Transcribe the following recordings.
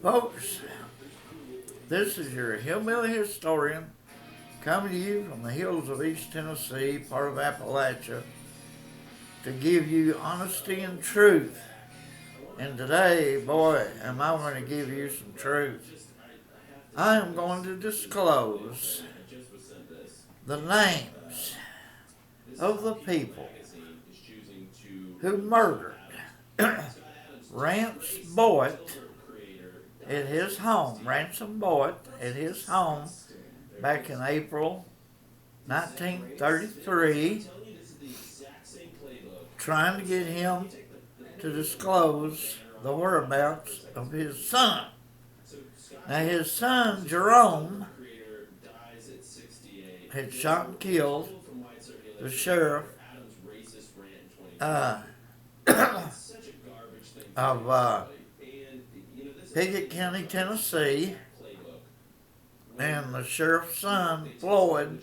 Folks, this is your hillbilly historian coming to you from the hills of East Tennessee, part of Appalachia, to give you honesty and truth. And today, boy, am I going to give you some truth. I am going to disclose the names of the people who murdered Ransom Boyatt at his home, Ransom Boyatt at his home back in April 1933, trying to get him to disclose the whereabouts of his son. Now his son, Jerome, had shot and killed the sheriff of Pickett County, Tennessee, and the sheriff's son, Floyd.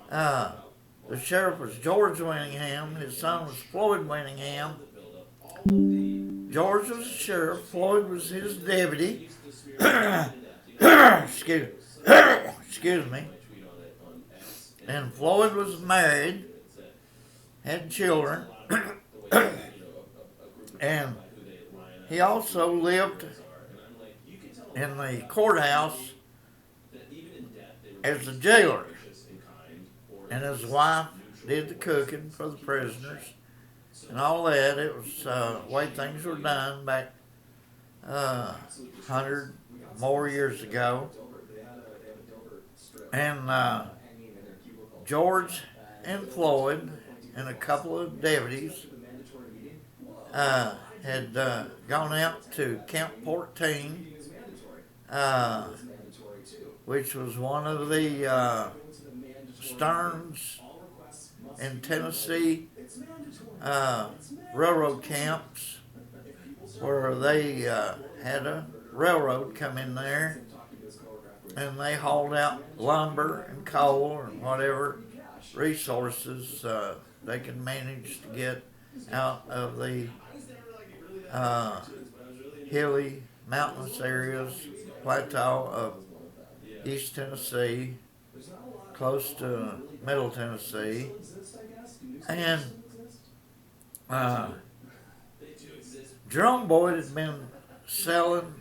The sheriff was George Winningham. His son was Floyd Winningham. George was the sheriff. Floyd was his deputy. Excuse me. And Floyd was married, had children, and he also lived in the courthouse as a jailer. And his wife did the cooking for the prisoners and all that. It was the way things were done back 100 more years ago. And George and Floyd and a couple of deputies had gone out to Camp 14, which was one of the Stearns in Tennessee railroad camps, where they had a railroad come in there and they hauled out lumber and coal and whatever resources they could manage to get out of the hilly, mountainous areas, plateau of East Tennessee, close to Middle Tennessee. And Jerome Boyatt had been selling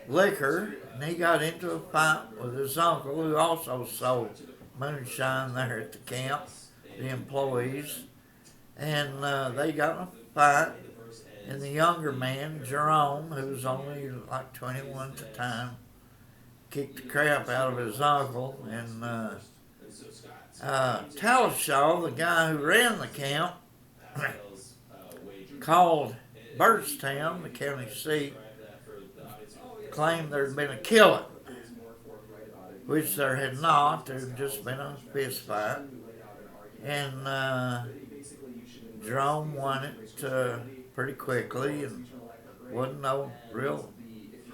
liquor, and he got into a fight with his uncle, who also sold moonshine there at the camp, the employees. And they got in a fight, and the younger man, Jerome, who was only like 21 at the time, kicked the crap out of his uncle. And Talishaw, the guy who ran the camp, called Byrdstown, the county seat, claimed there had been a killing, which there had not. There had just been a fist fight. And Jerome won it pretty quickly, and wasn't no real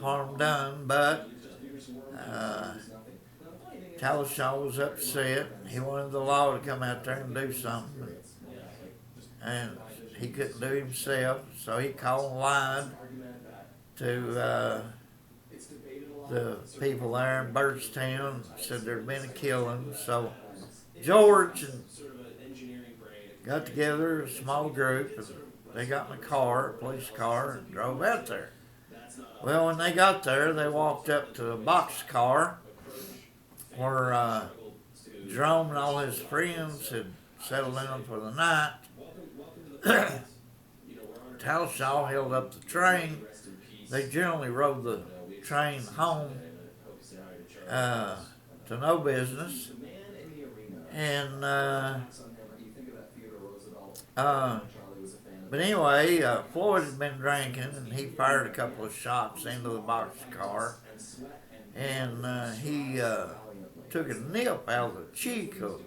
harm done, but Talishaw was upset. He wanted the law to come out there and do something, and he couldn't do himself, so he called and lied to the people there in Byrdstown, said there'd been a killing. So George and got together, a small group, and they got in a car, a police car, and drove out there. Well, when they got there, they walked up to a box car where Jerome and all his friends had settled in for the night. Talishaw held up the train. They generally rode the train home to no business. And but anyway, Floyd had been drinking, and he fired a couple of shots into the box car, and he took a nip out of the cheek of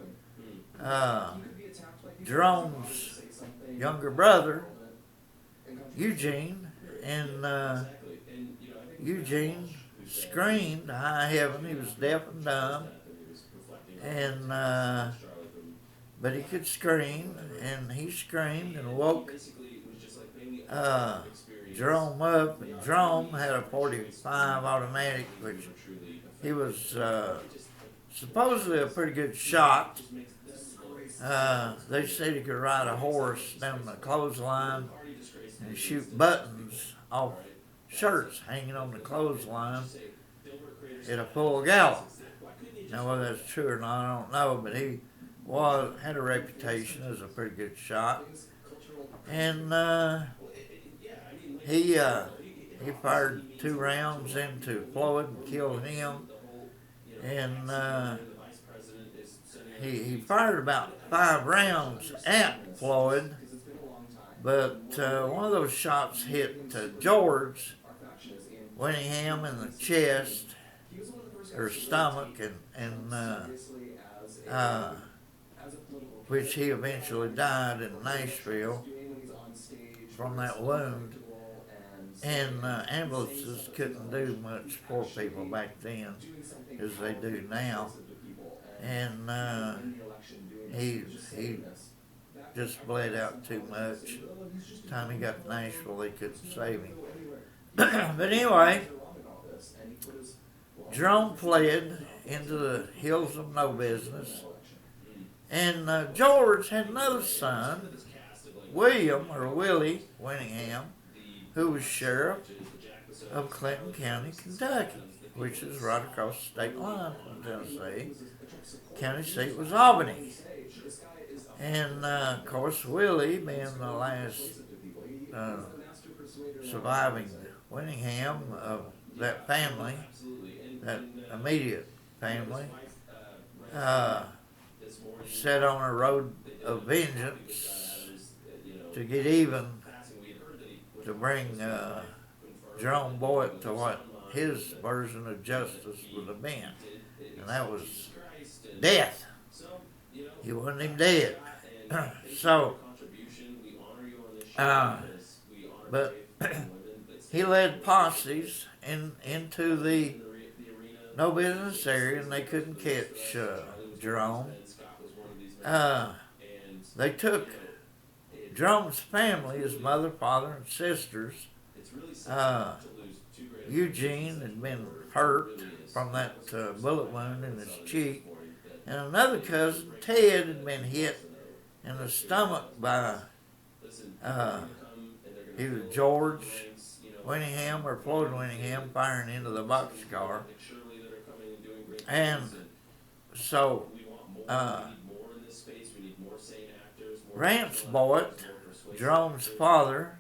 Jerome's younger brother, Eugene, and Eugene screamed to high heaven. He was deaf and dumb, and but he could scream, and he screamed and woke Jerome up, and Jerome had a 45 automatic, which he was supposedly a pretty good shot. They said he could ride a horse down the clothesline and shoot buttons off shirts hanging on the clothesline at a full gallop. Now, whether that's true or not, I don't know, but he had a reputation as a pretty good shot. And he fired 2 rounds into Floyd and killed him. And he fired about 5 rounds at Floyd, but one of those shots hit George Winningham in the chest or stomach, and which he eventually died in Nashville from that wound. And ambulances couldn't do much for people back then as they do now. And he just bled out too much. By the time he got to Nashville, they couldn't save him. But anyway, Jerome fled into the hills of no business. And George had another son, William, or Willie Winningham, who was sheriff of Clinton County, Kentucky, which is right across the state line from Tennessee. County seat was Albany. And, of course, Willie, being the last surviving Winningham of that family, that immediate family, set on a road of vengeance to get even, to bring Jerome Boyatt to what his version of justice would have been. And that was death. He wasn't even dead. So, but he led posses into the no business area, and they couldn't catch Jerome. They took Jerome's family, his mother, father, and sisters. Eugene had been hurt from that bullet wound in his cheek, and another cousin, Ted, had been hit in the stomach by either George Winningham or Floyd Winningham firing into the boxcar. And so Ransom Boyatt, Jerome's father,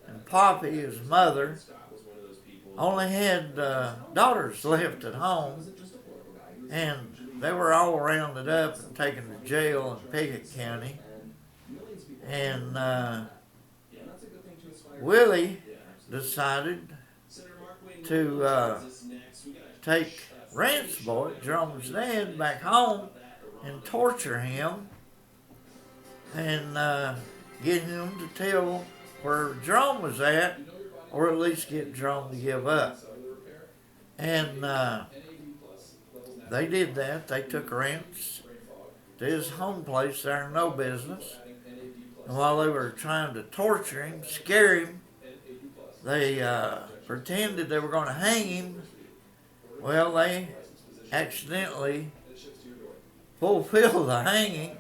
and Poppy, his mother, only had daughters left at home, and they were all rounded up and taken to jail in Pickett County. And Willie decided to take Ransom Boyatt, Jerome's dad, back home and torture him and get him to tell where Jerome was at, or at least get Jerome to give up. And they did that. They took Ransom to his home place there in no business. And while they were trying to torture him, scare him, they pretended they were going to hang him. Well, they accidentally fulfilled the hanging,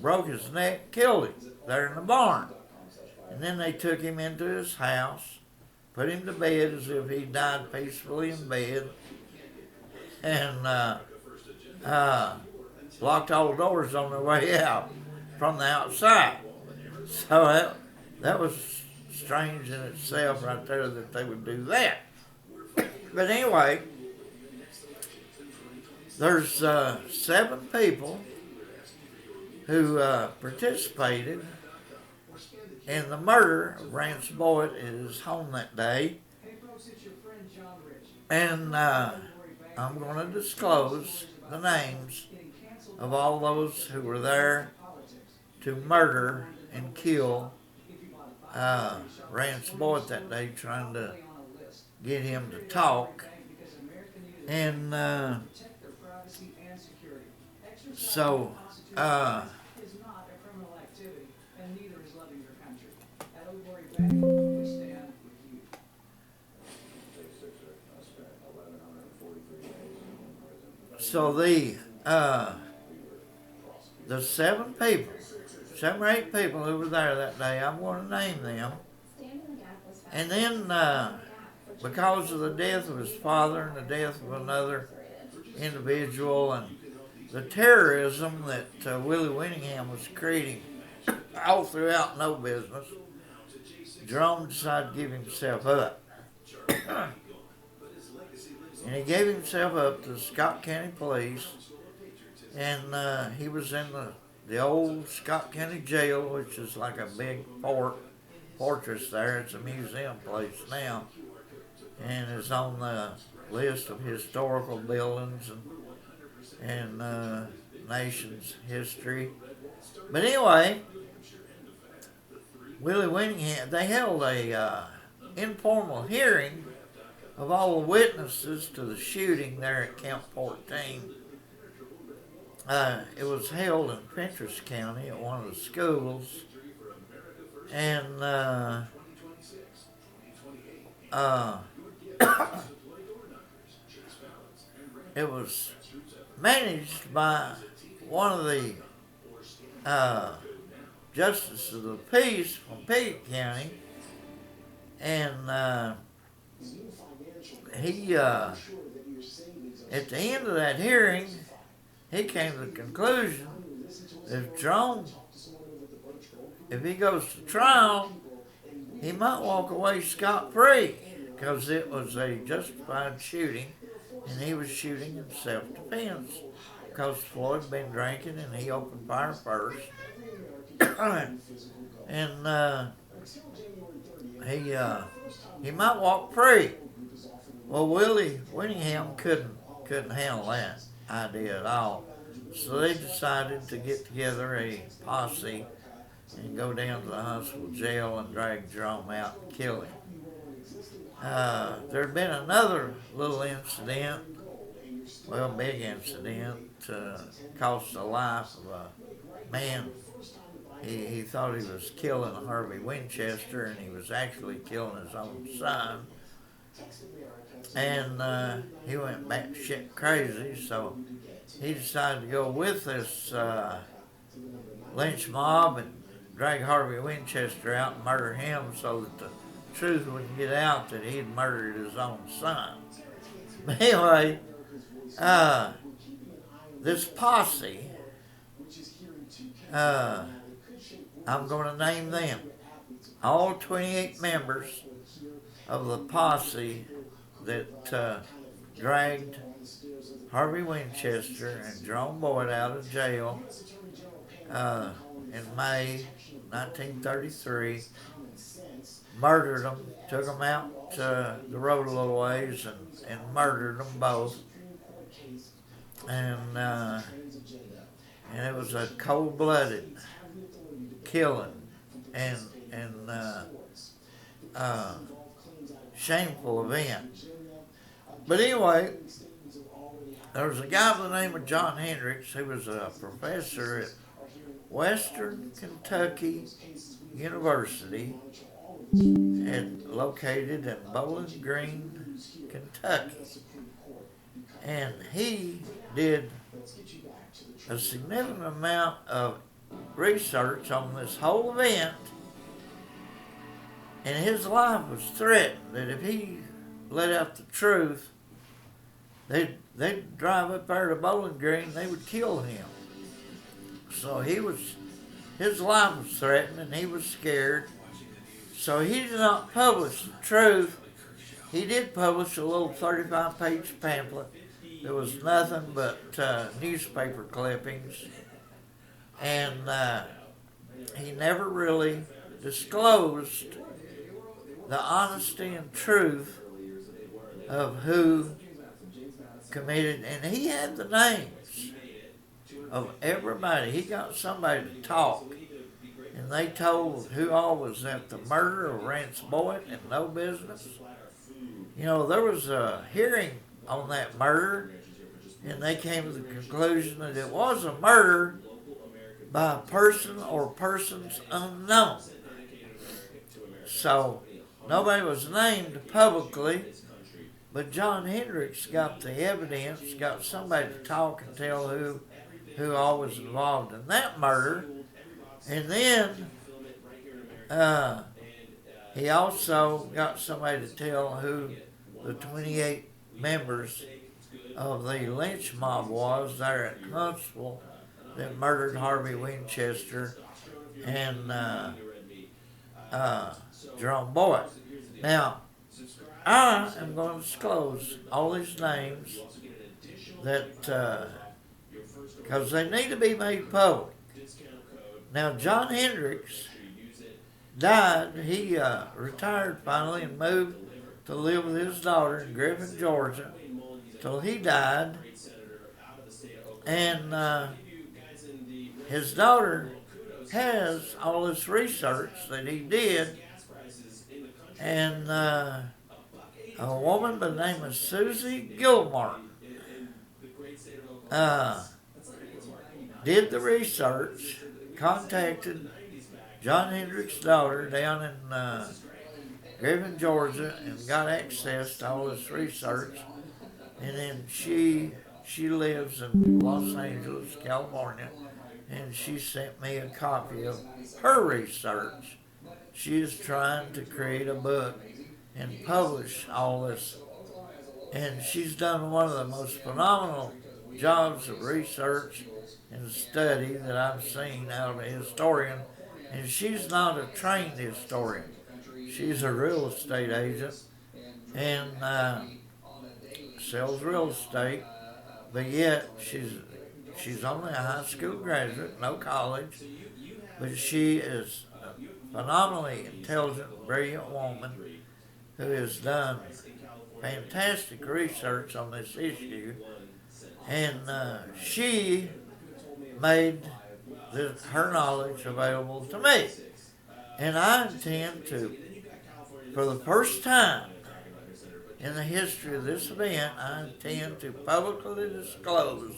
broke his neck, killed him there in the barn. And then they took him into his house, put him to bed as if he died peacefully in bed, and locked all the doors on their way out from the outside. So that was strange in itself right there that they would do that. But anyway, there's 7 people who participated in the murder of Ransom Boyatt at his home that day. And I'm going to disclose the names of all those who were there to murder and kill Ransom Boyatt that day, trying to get him to talk. And so So the 7 or 8 people who were there that day, I'm going to name them. And then, because of the death of his father and the death of another individual and the terrorism that Willie Winningham was creating all throughout no business, Jerome decided to give himself up. And he gave himself up to the Scott County Police, and he was in the old Scott County Jail, which is like a big fortress there. It's a museum place now, and is on the list of historical buildings and nation's history. But anyway, Willie Winningham, they held a informal hearing of all the witnesses to the shooting there at Camp 14. It was held in Fentress County at one of the schools, and it was managed by one of the justices of the peace from Pickett County, and he, at the end of that hearing, he came to the conclusion that if Jerome, if he goes to trial, he might walk away scot-free, because it was a justified shooting, and he was shooting in self-defense, because Floyd had been drinking and he opened fire first. And he might walk free. Well, Willie Winningham couldn't handle that idea at all. So they decided to get together a posse and go down to the Huntsville jail and drag Jerome out and kill him. There had been another little incident, well, big incident, cost the life of a man. He thought he was killing Harvey Winchester, and he was actually killing his own son. And he went batshit crazy, so he decided to go with this lynch mob and drag Harvey Winchester out and murder him, so that the truth wouldn't get out that he had murdered his own son. But anyway, this posse, I'm going to name them. All 28 members of the posse that dragged Harvey Winchester and Jerome Boyatt out of jail in May 1933, murdered them, took them out the road a little ways and murdered them both. And it was a cold-blooded killing and shameful event. But anyway, there was a guy by the name of John Hendricks who was a professor at Western Kentucky University, and located in Bowling Green, Kentucky. And he did a significant amount of research on this whole event, and his life was threatened that if he let out the truth, they'd drive up there to Bowling Green, they would kill him. So his life was threatened, and he was scared. So he did not publish the truth. He did publish a little 35-page pamphlet. There was nothing but newspaper clippings. And he never really disclosed the honesty and truth of who committed. And he had the names of everybody. He got somebody to talk. And they told who all was at the murder of Ransom Boyatt and no business. You know, there was a hearing on that murder, and they came to the conclusion that it was a murder by a person or persons unknown. So nobody was named publicly, But John Hendricks got the evidence, got somebody to talk and tell who all was involved in that murder. And then he also got somebody to tell who the 28 members of the lynch mob was there at Huntsville that murdered Harvey Winchester and Jerome Boyatt. Now, I am going to disclose all these names that, because they need to be made public. Now, John Hendricks died. He retired finally and moved to live with his daughter in Griffin, Georgia, till he died. And his daughter has all this research that he did, and a woman by the name of Susi Gilmartin did the research, contacted John Hendricks' daughter down in Griffin, Georgia, and got access to all this research. And then she lives in Los Angeles, California, and she sent me a copy of her research. She is trying to create a book and publish all this. And she's done one of the most phenomenal jobs of research and study that I've seen out of a historian. And she's not a trained historian. She's a real estate agent and sells real estate, but yet she's only a high school graduate, no college, but she is a phenomenally intelligent, brilliant woman who has done fantastic research on this issue, and she made her knowledge available to me. And I intend to, for the first time in the history of this event, I intend to publicly disclose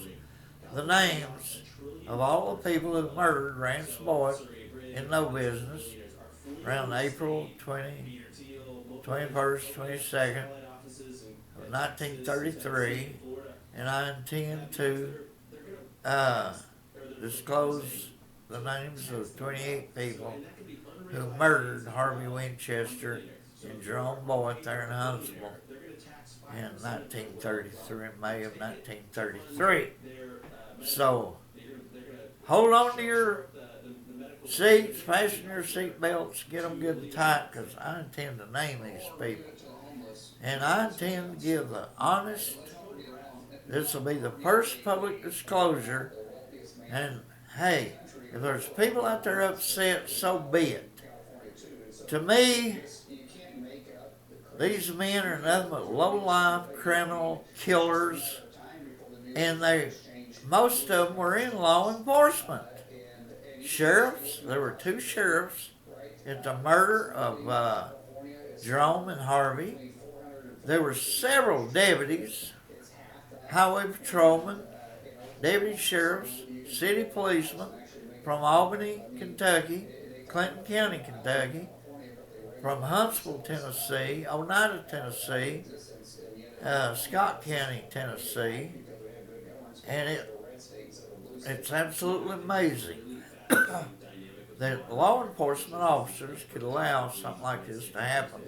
the names of all the people who murdered Ransom Boyatt in no business around April 21st, 22nd of 1933, and I intend to disclose the names of 28 people who murdered Harvey Winchester and Jerome Boyatt there in Huntsville in 1933, May of 1933. So, hold on to your seats, fasten your seat belts, get them good and tight, because I intend to name these people. And I intend to give the honest, this will be the first public disclosure, and hey, if there's people out there upset, so be it. To me, these men are nothing but low-life criminal killers, and most of them were in law enforcement. Sheriffs, there were 2 sheriffs at the murder of Jerome and Harvey. There were several deputies, highway patrolmen, deputy sheriffs, city policemen from Albany, Kentucky, Clinton County, Kentucky, from Huntsville, Tennessee, Oneida, Tennessee, Scott County, Tennessee, and it's absolutely amazing that law enforcement officers could allow something like this to happen,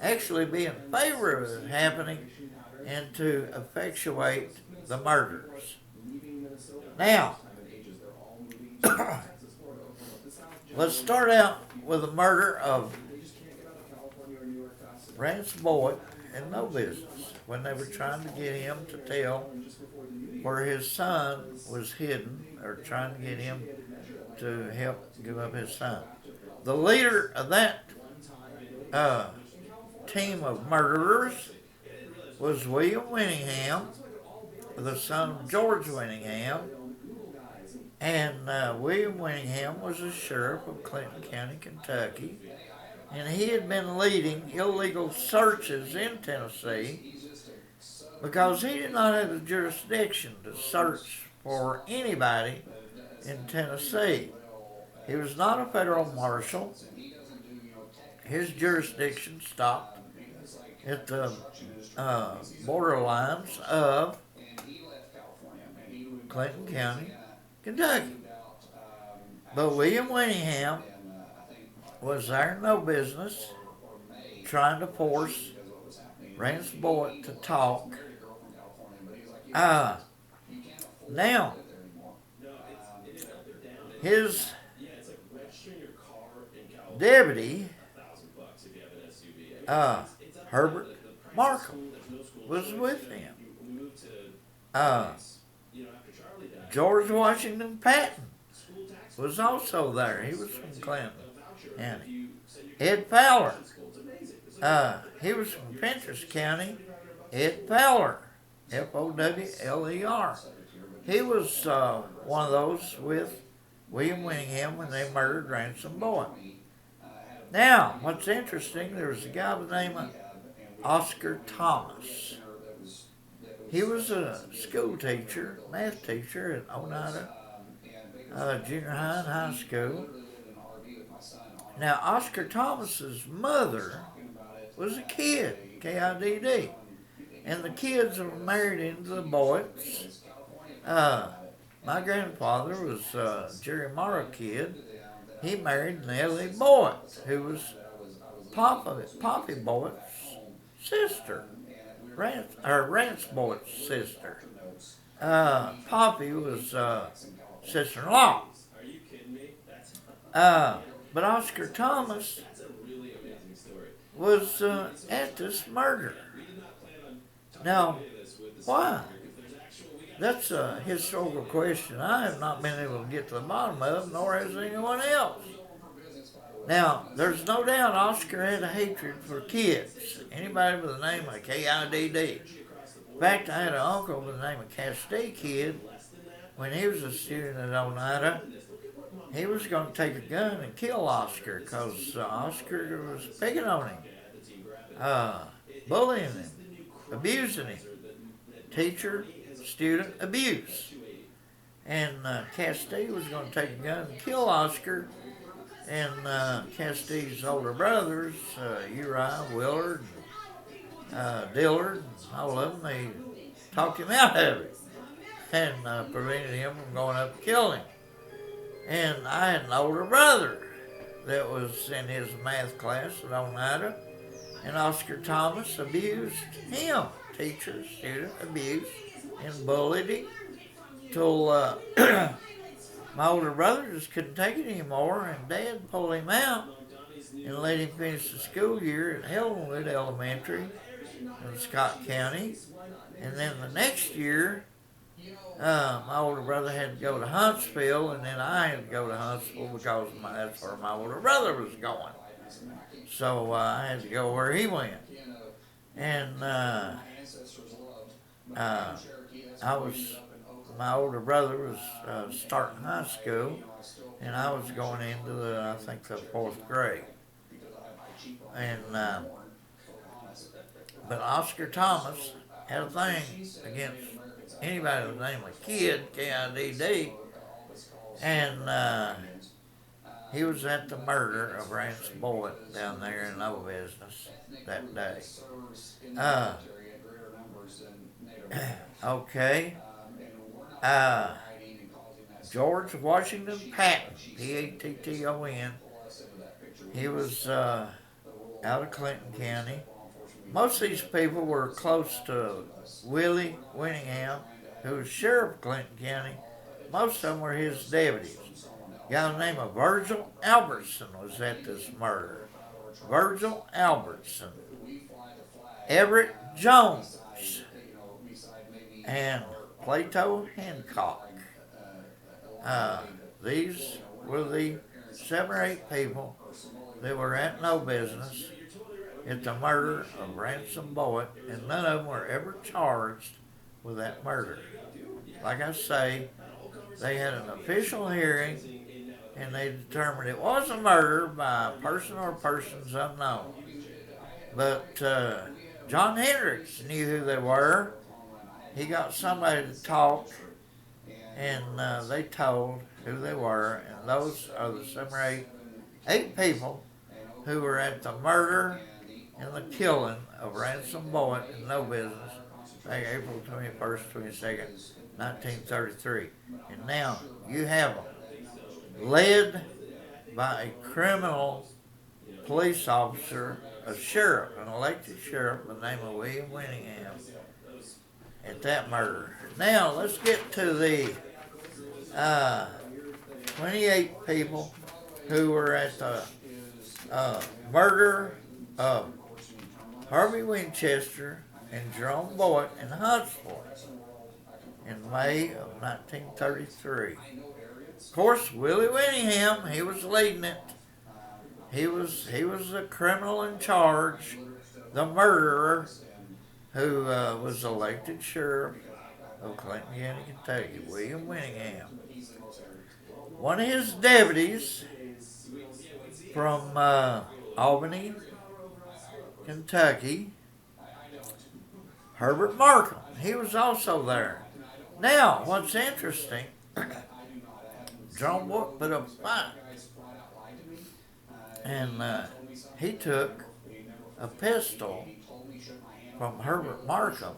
actually be in favor of it happening, and to effectuate the murders. Now, let's start out with the murder of Ransom Boyatt in no business, when they were trying to get him to tell where his son was hidden, or trying to get him to help give up his son. The leader of that team of murderers was William Winningham, the son of George Winningham, and William Winningham was a sheriff of Clinton County, Kentucky, and he had been leading illegal searches in Tennessee because he did not have the jurisdiction to search for anybody in Tennessee. He was not a federal marshal. His jurisdiction stopped at the borderlines of Clinton County, Kentucky. But William Winningham was there no business trying to force Ransom Boyatt to talk. Now, his deputy, Herbert Markham, was with him. George Washington Patton was also there. He was from Clinton County. Ed Fowler, he was from Fentress County. Ed Fowler, Fowler. He was one of those with William Winningham when they murdered Ransom Boyatt. Now, what's interesting, there was a guy by the name of Oscar Thomas. He was a school teacher, math teacher at Oneida Junior High and High School. Now, Oscar Thomas's mother was a kid, Kidd, and the kids were married into the Boyatts. My grandfather was Jerry Morrow Kidd. He married Nellie Boyatt, who was Poppy Boyatt's sister, Rance Boyatt's sister. Poppy was sister-in-law. But Oscar Thomas was at this murder. Now, why? That's a historical question I have not been able to get to the bottom of, nor has anyone else. Now, there's no doubt Oscar had a hatred for kids. Anybody with the name of Kidd. In fact, I had an uncle with the name of Castee Kidd. When he was a student at Oneida, he was going to take a gun and kill Oscar because Oscar was picking on him, bullying him, abusing him. Teacher, student abuse. And Castee was going to take a gun and kill Oscar. And Castee's older brothers, Uriah, Willard, Dillard, and all of them, they talked him out of it and prevented him from going up and killing him. And I had an older brother that was in his math class at Oneida, and Oscar Thomas abused him. Teacher, student abuse, and bullied him till my older brother just couldn't take it anymore, and Dad pulled him out and let him finish the school year at Helenwood Elementary in Scott County. And then the next year, my older brother had to go to Huntsville, and then I had to go to Huntsville because that's where my older brother was going. So I had to go where he went. And my older brother was starting high school, and I was going into the 4th grade. And but Oscar Thomas had a thing against anybody with the name of Kidd, Kidd, and he was at the murder of Ransom Boyatt down there in no business that day. Okay. George Washington Patton, Patton, he was out of Clinton County. Most of these people were close to Willie Winningham, who was sheriff of Clinton County. Most of them were his deputies. A guy by the name of Virgil Albertson was at this murder. Virgil Albertson. Everett Jones. And Plato Hancock. These were the 7 or 8 people that were at no business at the murder of Ransom Boyatt, and none of them were ever charged with that murder. Like I say, they had an official hearing, and they determined it was a murder by a person or persons unknown. But John Hendricks knew who they were. He got somebody to talk, and they told who they were, and those are the 7 or 8 people who were at the murder in the killing of Ransom Boyatt in no business back April 21st, 22nd, 1933. And now you have them led by a criminal police officer, a sheriff, an elected sheriff by the name of William Winningham at that murder. Now let's get to the 28 people who were at the murder of Harvey Winchester and Jerome Boyatt in Huntsville in May of 1933. Of course, Willie Winningham, he was leading it. He was the criminal in charge, the murderer, who was elected sheriff of Clinton County, Kentucky, William Winningham. One of his deputies from Albany, Kentucky, Herbert Markham, he was also there. Now, what's interesting, Jerome Boyatt put up a fight, and he took a pistol from Herbert Markham,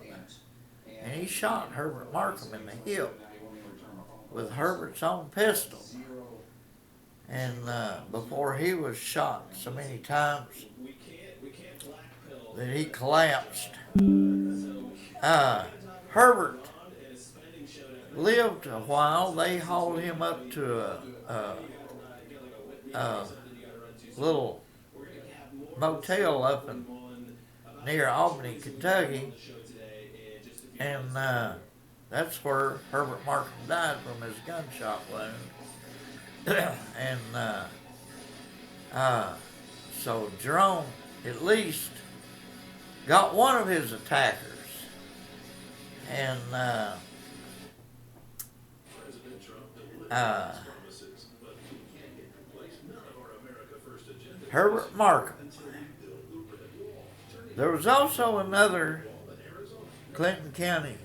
and he shot Herbert Markham in the hip with Herbert's own pistol. And before he was shot so many times that he collapsed, Herbert lived a while. They hauled him up to a little motel up near Albany, Kentucky, and that's where Herbert Markham died from his gunshot wound. And so Jerome at least got one of his attackers, and Herbert Markham. There was also another Clinton County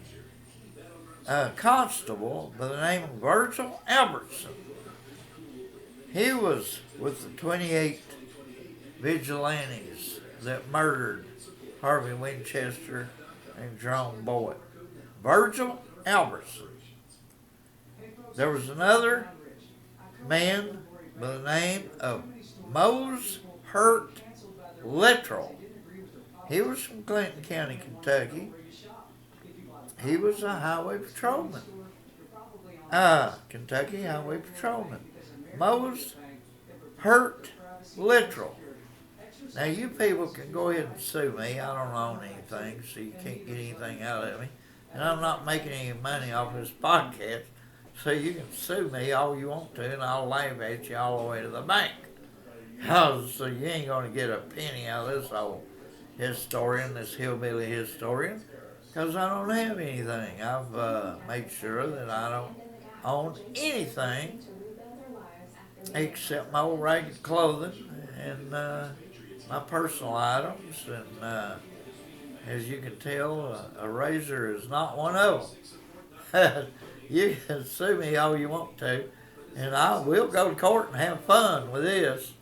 constable by the name of Virgil Albertson. He was with the 28 vigilantes that murdered Harvey Winchester and Jerome Boyatt. Virgil Albertson. There was another man by the name of Mose Hurt Littrell. He was from Clinton County, Kentucky. He was a highway patrolman. Kentucky highway patrolman. Mose Hurt Littrell. Now you people can go ahead and sue me. I don't own anything, so you can't get anything out of me. And I'm not making any money off this podcast, so you can sue me all you want to, and I'll laugh at you all the way to the bank. So you ain't going to get a penny out of this old historian, this hillbilly historian, because I don't have anything. I've made sure that I don't own anything except my old ragged clothing and my personal items. And as you can tell, a razor is not one of them. You can sue me all you want to, and I will go to court and have fun with this.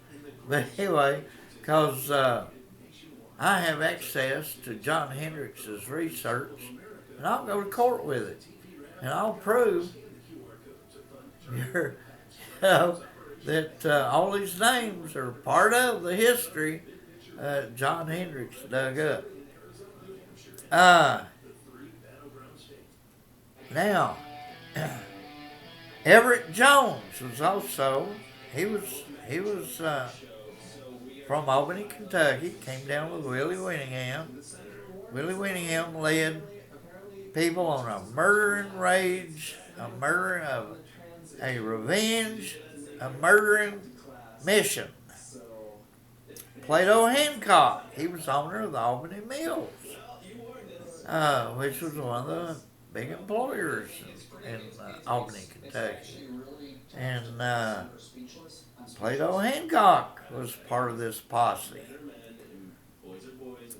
But anyway, because I have access to John Hendricks' research, and I'll go to court with it, and I'll prove that all these names are part of the history John Hendricks dug up. Now, Everett Jones was also, he was from Albany, Kentucky, came down with Willie Winningham. Willie Winningham led people on a murdering rage, a revenge, a murdering mission. Plato Hancock, he was owner of the Albany Mills, which was one of the big employers in Albany, Kentucky. And Plato Hancock was part of this posse.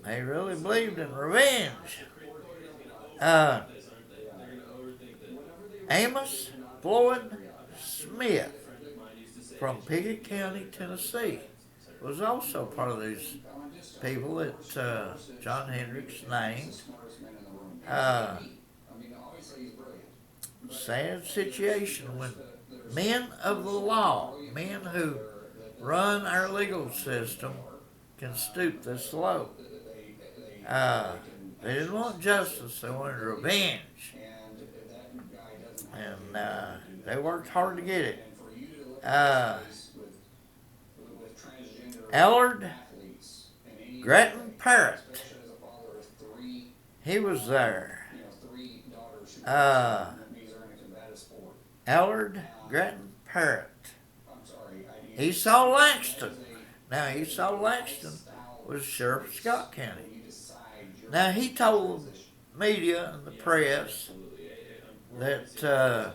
They really believed in revenge. Amos Floyd Smith from Pickett County, Tennessee, was also part of these people that John Hendricks named. Uh, Sad situation when men of the law, men who run our legal system, can stoop this low. They didn't want justice, they wanted revenge. And they worked hard to get it. Allard Grattan Parrott, he was there. Allard Grattan Parrott. Esau Langston. Now, Esau Langston was sheriff of Scott County. Now, he told the media and the press that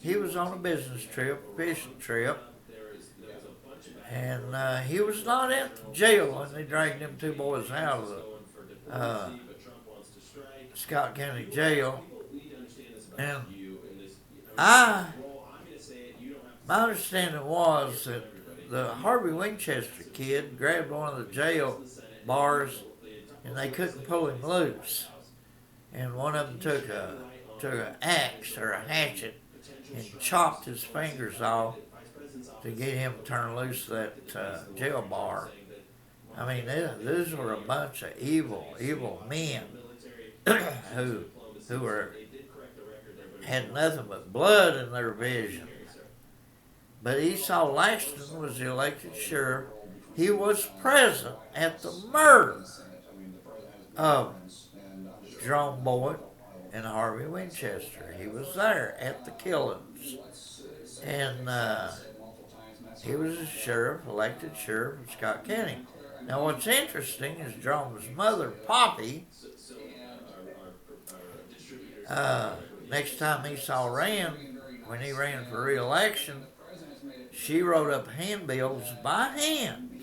he was on a business trip, a fishing trip, and he was not at the jail when they dragged them two boys out of the Scott County jail. And my understanding was that the Harvey Winchester kid grabbed one of the jail bars and they couldn't pull him loose. And one of them took an axe or a hatchet and chopped his fingers off to get him to turn loose that jail bar. I mean, these were a bunch of evil men who had nothing but blood in their vision. But Esau Langston was the elected sheriff. He was present at the murder of Jerome Boyatt and Harvey Winchester. He was there at the killings. And he was a sheriff, elected sheriff of Scott County. Now what's interesting is Jerome's mother, Poppy, next time Esau ran, when he ran for re-election, she wrote up handbills by hand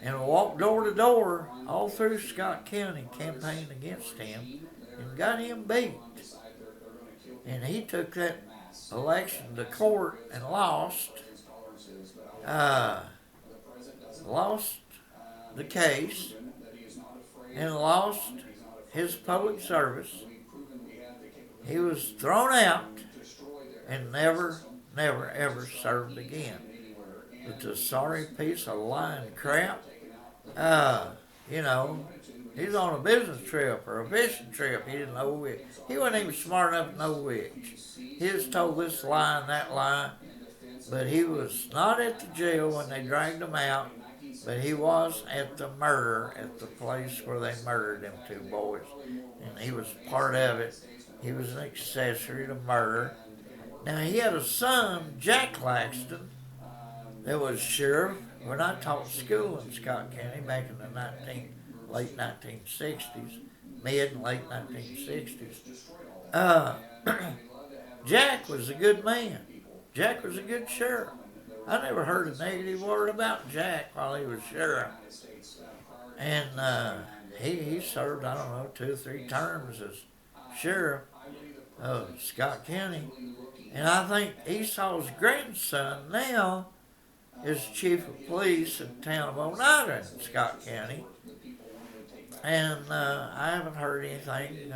and walked door to door all through Scott County campaigning against him and got him beat. And he took that election to court and lost the case and lost his public service. He was thrown out and never ever served again. But the sorry piece of lying crap, he's on a business trip or a fishing trip. He didn't know which. He wasn't even smart enough to know which. He just told this lie and that lie. But he was not at the jail when they dragged him out. But he was at the murder at the place where they murdered them two boys. And he was part of it. He was an accessory to murder. Now, he had a son, Jack Langston, that was sheriff when I taught school in Scott County back in the late 1960s, mid and late 1960s. Jack was a good man. Jack was a good sheriff. I never heard a negative word about Jack while he was sheriff. And he served, 2 or 3 terms as sheriff of Scott County. And I think Esau's grandson now is chief of police in the town of Oneida in Scott County. And I haven't heard anything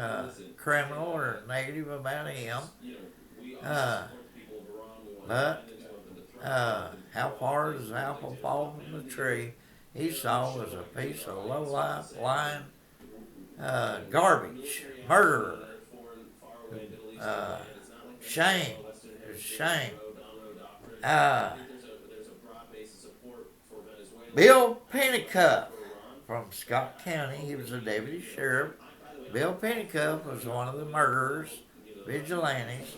criminal or negative about him. But how far does the apple fall from the tree? Esau was a piece of low-life, lying garbage, murderer. Shame. Bill Pennycuff from Scott County, he was a deputy sheriff. Bill Pennycuff was one of the murderers, vigilantes,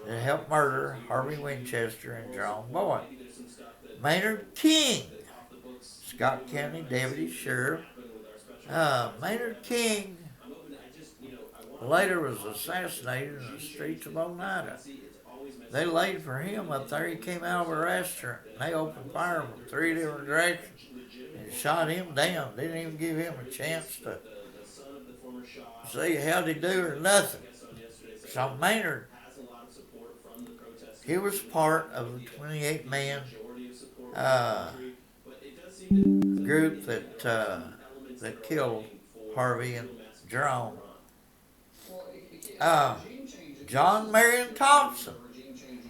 that helped murder Harvey Winchester and Jerome Boyatt. Maynard King, Scott County deputy sheriff. Maynard King later was assassinated in the streets of Oneida. They laid for him up there. He came out of a restaurant and they opened fire from 3 different directions and shot him down. Didn't even give him a chance to see how'd he do or nothing. So Maynard, he was part of the 28-man group that killed Harvey and Jerome. Uh, John Marion Thompson.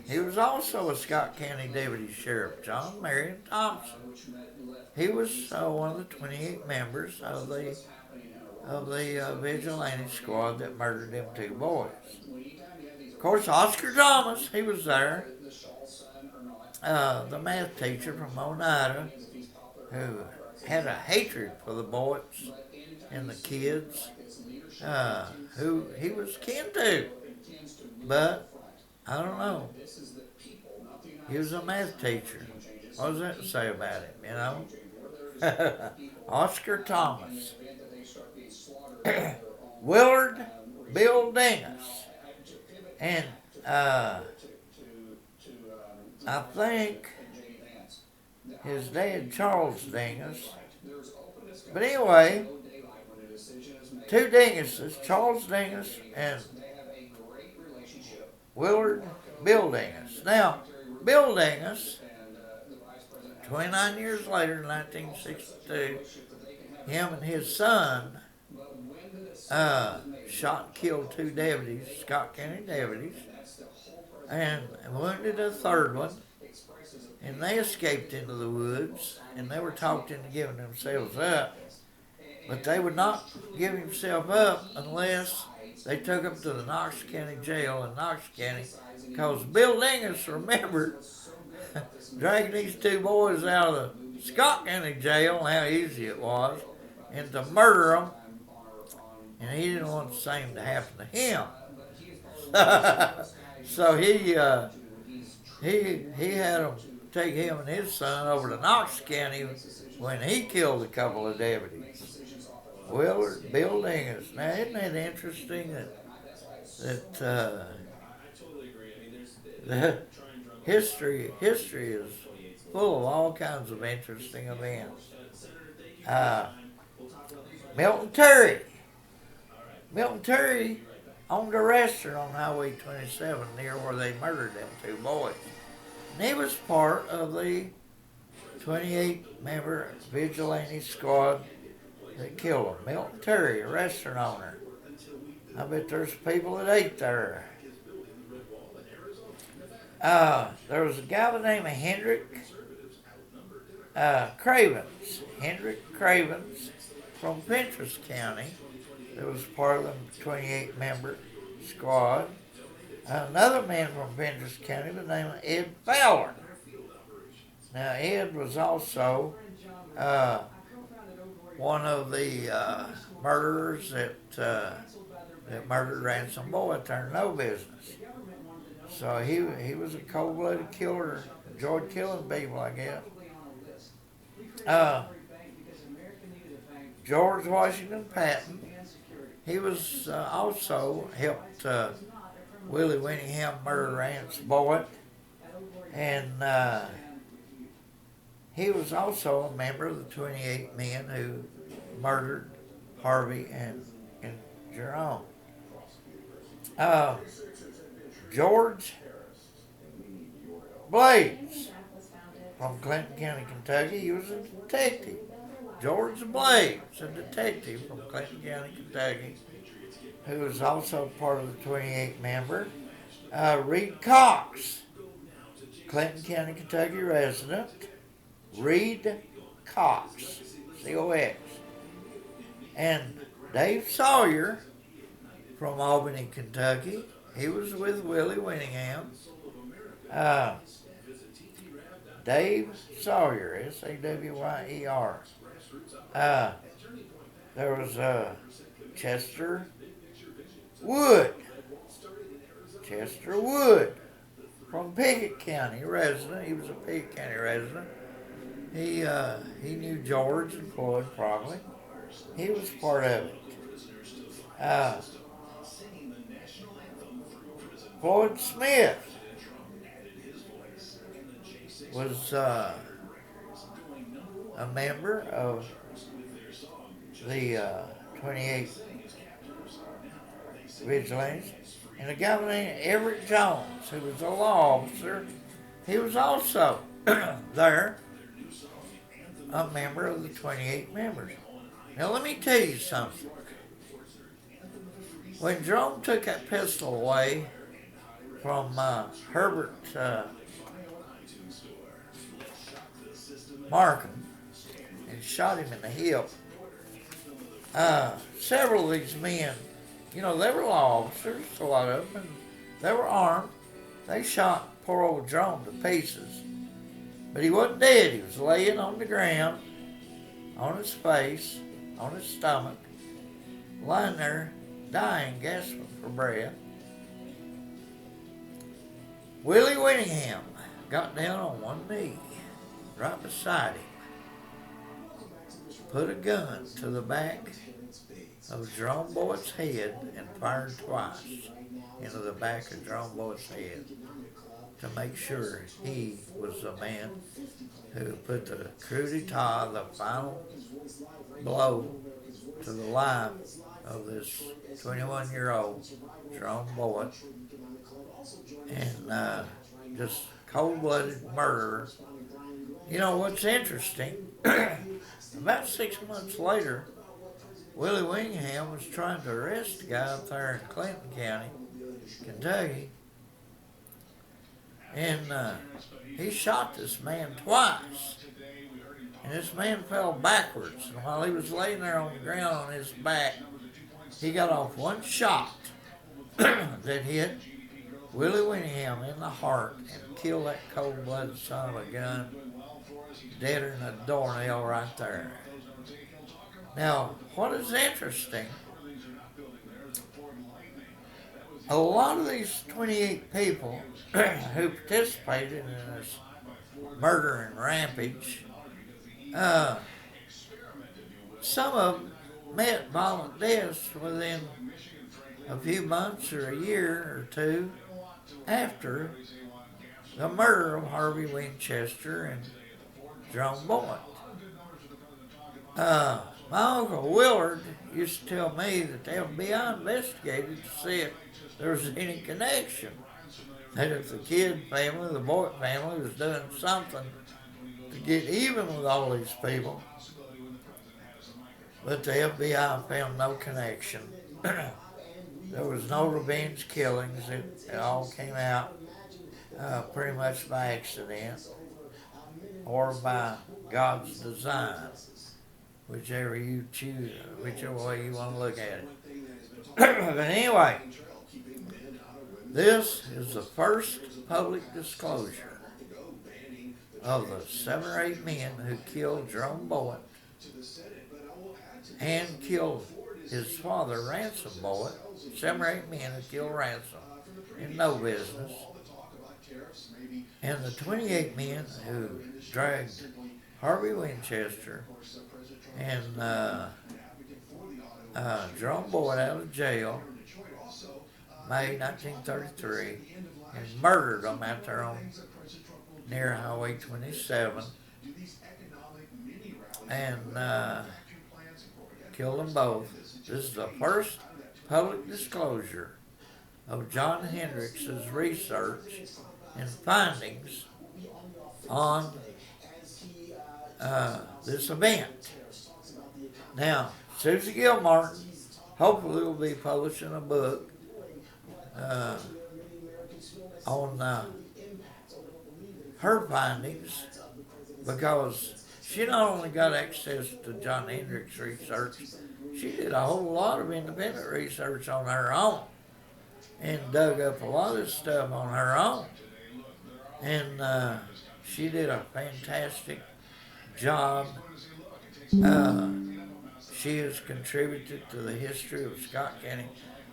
He was also a Scott County Deputy Sheriff. John Marion Thompson. He was one of the 28 members of the vigilante squad that murdered them two boys. Of course, Oscar Thomas, he was there. The math teacher from Oneida, who had a hatred for the boys and the kids, who he was kin to. But, I don't know. He was a math teacher. What does that say about him, you know? Oscar Thomas. Willard Bill Dingus. And I think his dad Charles Dingus. But anyway, two Dinguses, Charles Dingus and Willard Bill Dingus. Now, Bill Dingus, 29 years later, in 1962, him and his son shot and killed two deputies, Scott County deputies, and wounded a third one. And they escaped into the woods, and they were talked into giving themselves up. But they would not give himself up unless they took him to the Knox County jail in Knox County, because Bill Dingus, remember, dragging these two boys out of the Scott County jail, and how easy it was, and to murder them, and he didn't want the same to happen to him. So he had them take him and his son over to Knox County when he killed a couple of deputies. Willard Bill Dingus. Now, isn't that interesting that history is full of all kinds of interesting events. Milton Terry. Milton Terry owned a restaurant on Highway 27 near where they murdered them two boys. And he was part of the 28-member vigilante squad that killed him. Milton Terry, a restaurant owner. I bet there's people that ate there. There was a guy by the name of Hendricks Cravens. Hendrick Cravens from Pinterest County. That was part of the 28-member squad. Another man from Pinterest County by the name of Ed Fowler. Now, Ed was also one of the murderers that murdered Ransom Boyatt, turned no business. So he was a cold-blooded killer, enjoyed killing people, I guess. George Washington Patton, he was also helped Willie Winningham murder Ransom Boyatt, and he was also a member of the 28 men who murdered Harvey and Jerome. George Blades from Clinton County, Kentucky. He was a detective. George Blades, a detective from Clinton County, Kentucky, who was also part of the 28 member. Reed Cox, Clinton County, Kentucky resident. Reed Cox, C-O-X. And Dave Sawyer from Albany, Kentucky. He was with Willie Winningham. Dave Sawyer, S-A-W-Y-E-R. There was Chester Wood. Chester Wood from Pickett County resident. He was a Pickett County resident. He knew George and Floyd probably. He was part of it. Floyd Smith was a member of the 28 vigilantes, and a guy named Everett Jones, who was a law officer, he was also there. a member of the 28 members. Now let me tell you something. When Jerome took that pistol away from Herbert Markham and shot him in the hip, several of these men, they were law officers, a lot of them, and they were armed. They shot poor old Jerome to pieces. But he wasn't dead. He was laying on the ground, on his face, on his stomach, lying there, dying, gasping for breath. Willie Winningham got down on one knee, right beside him, put a gun to the back of Jerome Boyatt's head and fired twice into the back of Jerome Boyatt's head to make sure he was the man who put the coup d'etat, the final blow to the life of this 21-year-old Jerome Boyatt, and just cold-blooded murderer. You know what's interesting? About 6 months later, Willie Winningham was trying to arrest a guy up there in Clinton County, Kentucky, and he shot this man twice. And this man fell backwards, and while he was laying there on the ground on his back, he got off one shot that hit Willie Winningham in the heart and killed that cold-blooded son of a gun, deader than a doornail right there. Now, what is interesting, a lot of these 28 people who participated in this murder and rampage, some of them met violent deaths within a few months or a year or two after the murder of Harvey Winchester and Jerome Boyatt. My Uncle Willard used to tell me that the FBI investigated to see if there was any connection. That if the Kidd family, the Boyatt family, was doing something to get even with all these people. But the FBI found no connection. There was no revenge killings. It all came out pretty much by accident or by God's design, whichever you choose, whichever way you want to look at it. But anyway, this is the first public disclosure of the 7 or 8 men who killed Jerome Boyatt and killed his father, Ransom Boyatt. 7 or 8 men who killed Ransom in no business. And the 28 men who dragged Harvey Winchester and Jerome Boyatt out of jail May 1933 and murdered them out there on near Highway 27 and killed them both. This is the first public disclosure of John Hendricks' research and findings on this event. Now, Susi Gilmartin hopefully will be publishing a book on her findings, because she not only got access to John Hendricks' research, she did a whole lot of independent research on her own and dug up a lot of stuff on her own. And she did a fantastic job. She has contributed to the history of Scott County.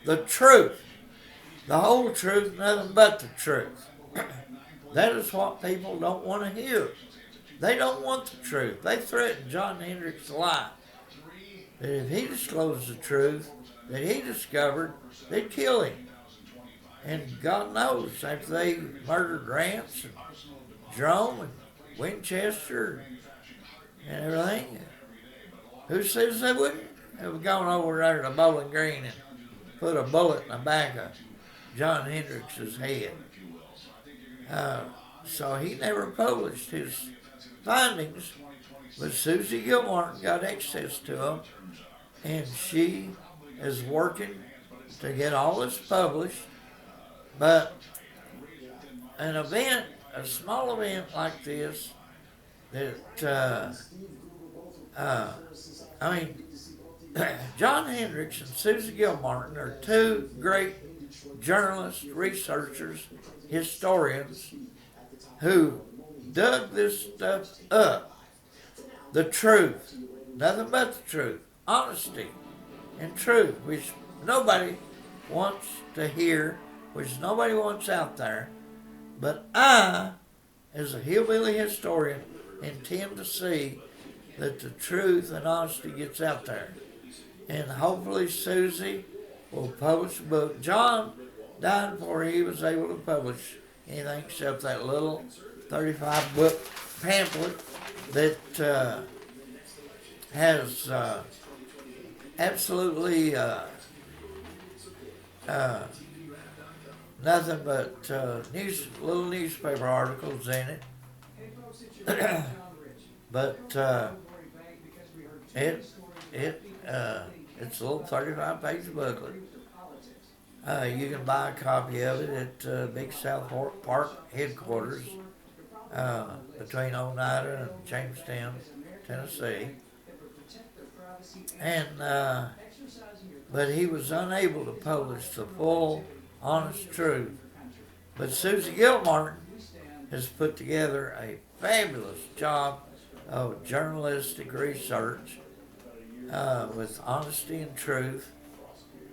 The truth, the whole truth, nothing but the truth. That is what people don't want to hear. They don't want the truth. They threatened John Hendricks' life. That if he disclosed the truth that he discovered, they'd kill him. And God knows, after they murdered Rance and Jerome and Winchester and everything, who says they wouldn't have gone over there to Bowling Green and put a bullet in the back of John Hendricks' head? So he never published his findings, But Susi Gilmartin got access to them, and she is working to get all this published. But an event, a small event like this, that I mean, John Hendricks and Susi Gilmartin are two great journalists, researchers, historians who dug this stuff up. The truth, nothing but the truth, honesty and truth, which nobody wants to hear, which nobody wants out there. But I, as a hillbilly historian, intend to see that the truth and honesty gets out there. And hopefully Susi will publish a book. John died before he was able to publish anything except that little 35-book pamphlet that has absolutely nothing but little newspaper articles in it. But it's a little 35-page booklet. You can buy a copy of it at Big South Park headquarters between Oneida and Jamestown, Tennessee. And but he was unable to publish the full, honest truth. But Susi Gilmartin has put together a fabulous job of journalistic research with honesty and truth,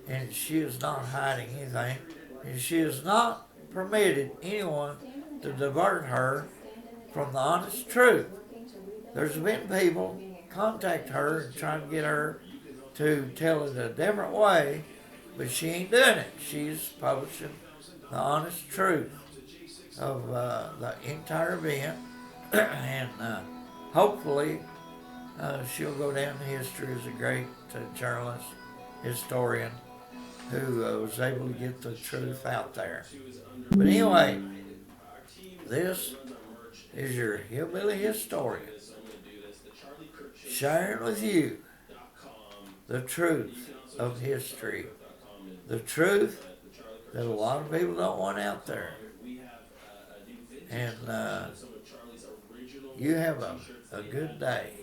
and she is not hiding anything, and she has not permitted anyone to divert her from the honest truth. There's been people contact her and try to get her to tell it a different way, but she ain't doing it. She's publishing the honest truth of the entire event, and hopefully she'll go down in history as a great journalist, historian, who was able to get the truth out there. But anyway, this is your hillbilly historian sharing with you the truth of history, the truth that a lot of people don't want out there. And you have a good day.